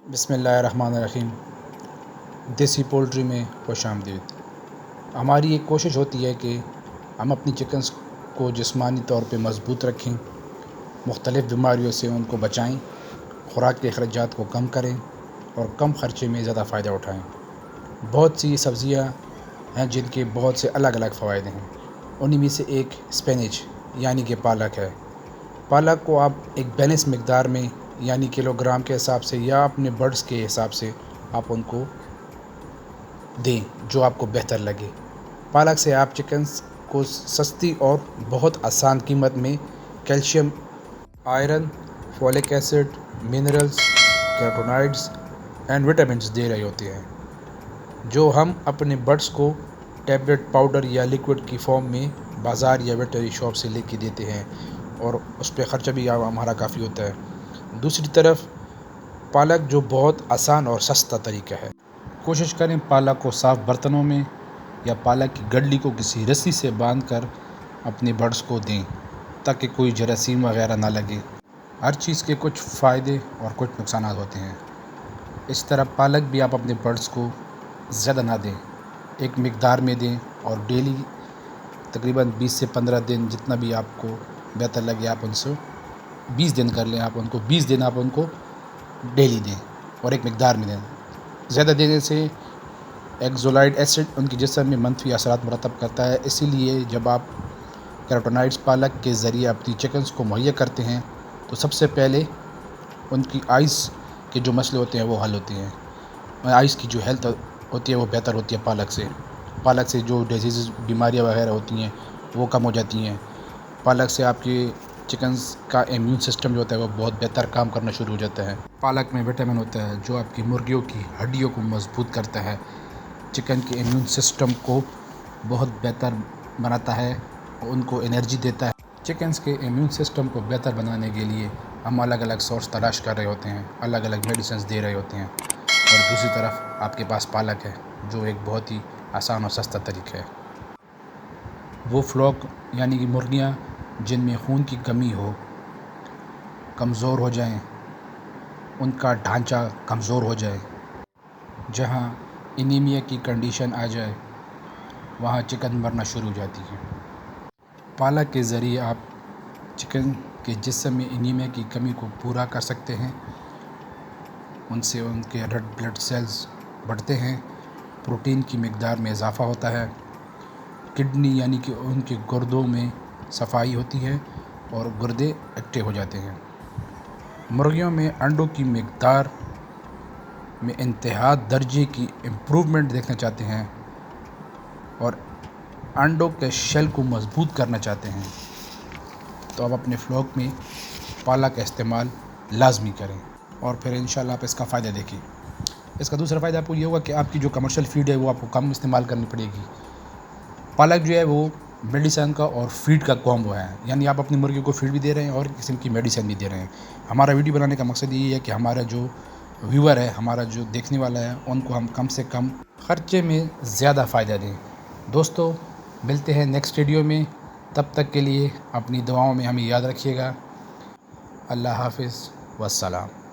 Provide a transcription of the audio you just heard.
بسم اللہ الرحمن الرحیم۔ دیسی پولٹری میں خوش آمدید۔ ہماری ایک کوشش ہوتی ہے کہ ہم اپنی چکنز کو جسمانی طور پہ مضبوط رکھیں، مختلف بیماریوں سے ان کو بچائیں، خوراک کے اخراجات کو کم کریں اور کم خرچے میں زیادہ فائدہ اٹھائیں۔ بہت سی سبزیاں ہیں جن کے بہت سے الگ الگ فوائد ہیں، انہی میں سے ایک اسپینچ یعنی کہ پالک ہے۔ پالک کو آپ ایک بیلنس مقدار میں یعنی کلو گرام کے حساب سے یا اپنے برڈز کے حساب سے آپ ان کو دیں جو آپ کو بہتر لگے۔ پالک سے آپ چکنز کو سستی اور بہت آسان قیمت میں calcium, iron, folic acid, minerals, carotenoids and vitamins دے رہے ہوتے ہیں، جو ہم اپنے برڈز کو ٹیبلٹ، پاؤڈر یا لیکوڈ کی فارم میں بازار یا ویٹرنری شاپ سے لے کے دیتے ہیں اور اس پہ خرچہ بھی ہمارا کافی ہوتا ہے۔ دوسری طرف پالک جو بہت آسان اور سستا طریقہ ہے۔ کوشش کریں پالک کو صاف برتنوں میں یا پالک کی گڈلی کو کسی رسی سے باندھ کر اپنے برڈز کو دیں تاکہ کوئی جراثیم وغیرہ نہ لگے۔ ہر چیز کے کچھ فائدے اور کچھ نقصانات ہوتے ہیں، اس طرح پالک بھی آپ اپنے برڈز کو زیادہ نہ دیں، ایک مقدار میں دیں اور ڈیلی تقریباً 20 سے 15 دن جتنا بھی آپ کو بہتر لگے آپ ان سے 20 دن کر لیں، آپ ان کو 20 دن آپ ان کو ڈیلی دیں اور ایک مقدار میں دیں۔ زیادہ دینے سے ایکزولائڈ ایسڈ ان کے جسم میں منفی اثرات مرتب کرتا ہے، اسی لیے جب آپ کیروٹینائڈز پالک کے ذریعے اپنی چکنز کو مہیا کرتے ہیں تو سب سے پہلے ان کی آئز کے جو مسئلے ہوتے ہیں وہ حل ہوتے ہیں، آئز کی جو ہیلتھ ہوتی ہے وہ بہتر ہوتی ہے پالک سے جو ڈیزیز، بیماریاں وغیرہ ہوتی ہیں وہ کم ہو جاتی ہیں۔ پالک سے آپ کے چکنز کا امیون سسٹم جو ہوتا ہے وہ بہت بہتر کام کرنا شروع ہو جاتا ہے۔ پالک میں وٹامن ہوتا ہے جو آپ کی مرغیوں کی ہڈیوں کو مضبوط کرتا ہے، چکن کے امیون سسٹم کو بہت بہتر بناتا ہے، ان کو انرجی دیتا ہے۔ چکنز کے امیون سسٹم کو بہتر بنانے کے لیے ہم الگ الگ سورس تلاش کر رہے ہوتے ہیں، الگ الگ میڈیسنز دے رہے ہوتے ہیں، اور دوسری طرف آپ کے پاس پالک ہے جو ایک بہت ہی آسان اور سستا طریقہ ہے۔ وہ فلوک یعنی کہ مرغیاں جن میں خون کی کمی ہو، کمزور ہو جائیں، ان کا ڈھانچہ کمزور ہو جائے، جہاں انیمیا کی کنڈیشن آ جائے وہاں چکن مرنا شروع ہو جاتی ہے۔ پالک کے ذریعے آپ چکن کے جسم میں انیمیا کی کمی کو پورا کر سکتے ہیں، ان سے ان کے ریڈ بلڈ سیلز بڑھتے ہیں، پروٹین کی مقدار میں اضافہ ہوتا ہے، کڈنی یعنی کہ ان کے گردوں میں صفائی ہوتی ہے اور گردے ایکٹیو ہو جاتے ہیں۔ مرغیوں میں انڈوں کی مقدار میں انتہا درجے کی امپروومنٹ دیکھنا چاہتے ہیں اور انڈوں کے شیل کو مضبوط کرنا چاہتے ہیں تو آپ اپنے فلوک میں پالک کا استعمال لازمی کریں اور پھر انشاءاللہ آپ اس کا فائدہ دیکھیں۔ اس کا دوسرا فائدہ آپ کو یہ ہوگا کہ آپ کی جو کمرشل فیڈ ہے وہ آپ کو کم استعمال کرنی پڑے گی۔ پالک جو ہے وہ میڈیسن کا اور فیڈ کا کومبو ہے، یعنی آپ اپنی مرغیوں کو فیڈ بھی دے رہے ہیں اور قسم کی میڈیسن بھی دے رہے ہیں۔ ہمارا ویڈیو بنانے کا مقصد یہی ہے کہ ہمارا جو ویور ہے، ہمارا جو دیکھنے والا ہے، ان کو ہم کم سے کم خرچے میں زیادہ فائدہ دیں۔ دوستو ملتے ہیں نیکسٹ ویڈیو میں، تب تک کے لیے اپنی دعاؤں میں ہمیں یاد رکھیے گا۔ اللہ حافظ والسلام۔